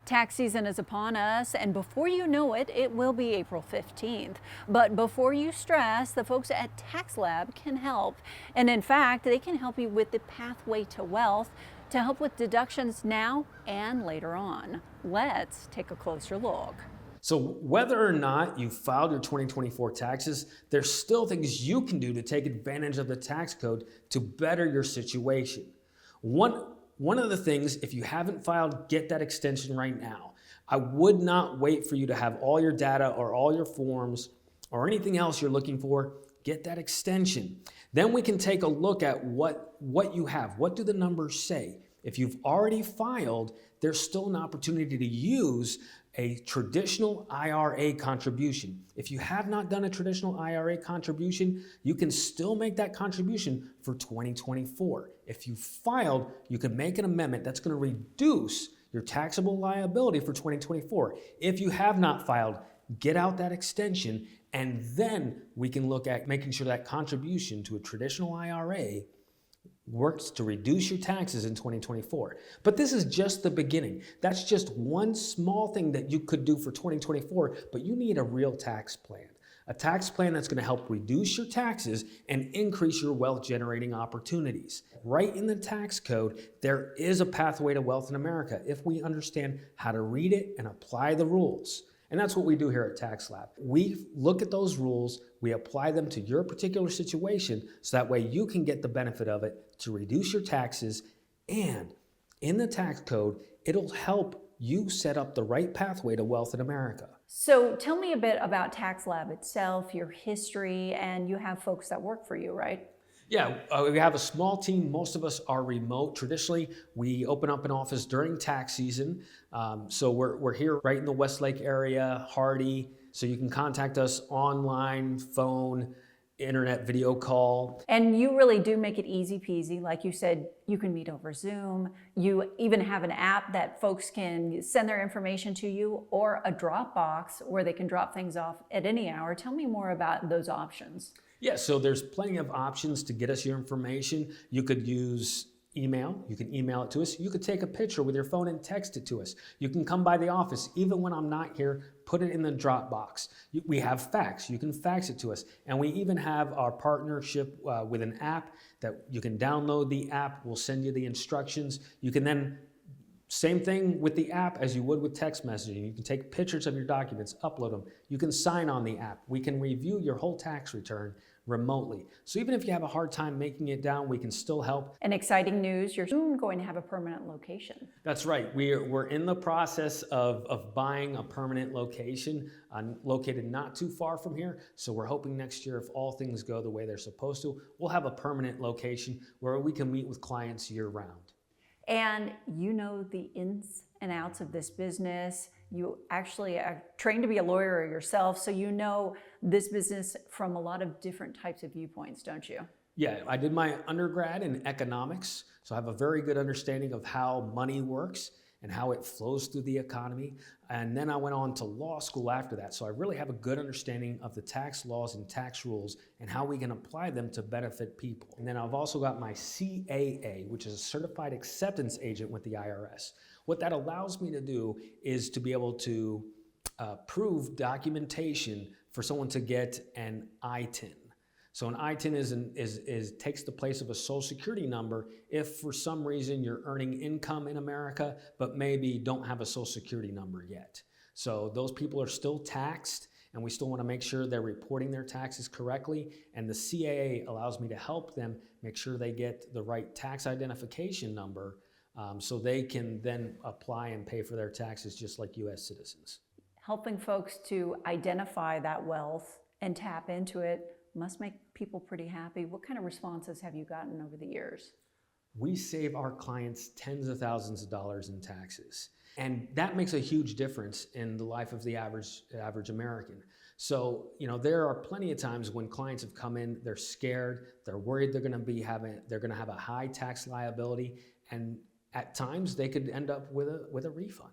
Tax season is upon us, and before you know it, it will be April 15th. But before you stress, the folks at Tax Lab can help. And in fact, they can help you with the pathway to wealth to help with deductions now and later on. Let's take a closer look. So whether or not you filed your 2024 taxes, there's still things you can do to take advantage of the tax code to better your situation. One of the things, if you haven't filed, get that extension right now. I would not wait for you to have all your data or all your forms or anything else you're looking for. Get that extension. Then we can take a look at what you have. What do the numbers say? If you've already filed, there's still an opportunity to use a traditional IRA contribution. If you have not done a traditional IRA contribution, you can still make that contribution for 2024. If you filed, you can make an amendment that's going to reduce your taxable liability for 2024. If you have not filed, get out that extension, and then we can look at making sure that contribution to a traditional IRA works to reduce your taxes in 2024. But this is just the beginning. That's just one small thing that you could do for 2024, but you need a real tax plan. A tax plan that's going to help reduce your taxes and increase your wealth generating opportunities. Right in the tax code, there is a pathway to wealth in America if we understand how to read it and apply the rules. And that's what we do here at Tax Lab. We look at those rules, we apply them to your particular situation so that way you can get the benefit of it to reduce your taxes, and in the tax code, it'll help you set up the right pathway to wealth in America. So tell me a bit about Tax Lab itself, your history, and you have folks that work for you, right? Yeah, we have a small team. Most of us are remote. Traditionally, we open up an office during tax season. So we're here right in the Westlake area, Hardy. So you can contact us online, phone, internet video call. And you really do make it easy peasy. Like you said, you can meet over Zoom. You even have an app that folks can send their information to you, or a Dropbox where they can drop things off at any hour. Tell me more about those options. Yeah, so there's plenty of options to get us your information. You could use email. You can email it to us. You could take a picture with your phone and text it to us. You can come by the office. Even when I'm not here, put it in the Dropbox. We have fax. You can fax it to us. And we even have our partnership with an app that you can download the app. We'll send you the instructions. You can then, same thing with the app as you would with text messaging. You can take pictures of your documents, upload them. You can sign on the app. We can review your whole tax return remotely. So even if you have a hard time making it down, we can still help. And exciting news, you're soon going to have a permanent location. That's right. We're in the process of buying a permanent location located not too far from here. So we're hoping next year, if all things go the way they're supposed to, we'll have a permanent location where we can meet with clients year round. And you know the ins and outs of this business. You actually are trained to be a lawyer yourself, so you know this business from a lot of different types of viewpoints, don't you? Yeah, I did my undergrad in economics, so I have a very good understanding of how money works and how it flows through the economy. And then I went on to law school after that, so I really have a good understanding of the tax laws and tax rules and how we can apply them to benefit people. And then I've also got my CAA, which is a Certified Acceptance Agent with the IRS. What that allows me to do is to be able to prove documentation for someone to get an ITIN. So an ITIN takes the place of a Social Security number if for some reason you're earning income in America, but maybe don't have a Social Security number yet. So those people are still taxed, and we still want to make sure they're reporting their taxes correctly. And the CAA allows me to help them make sure they get the right tax identification number so they can then apply and pay for their taxes just like U.S. citizens. Helping folks to identify that wealth and tap into it must make people pretty happy. What kind of responses have you gotten over the years? We save our clients tens of thousands of dollars in taxes. And that makes a huge difference in the life of the average American. So, there are plenty of times when clients have come in, they're scared, they're worried they're gonna have a high tax liability, and at times they could end up with a refund.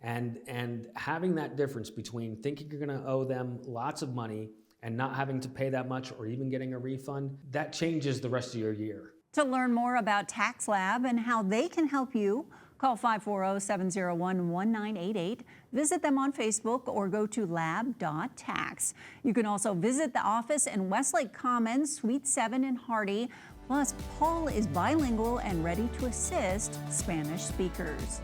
And having that difference between thinking you're gonna owe them lots of money and not having to pay that much or even getting a refund, that changes the rest of your year. To learn more about Tax Lab and how they can help you, Call 540-701-1988. Visit them on Facebook or go to lab.tax. You can also visit the office in Westlake Commons, Suite 7 in Hardy. Plus, Paul is bilingual and ready to assist Spanish speakers.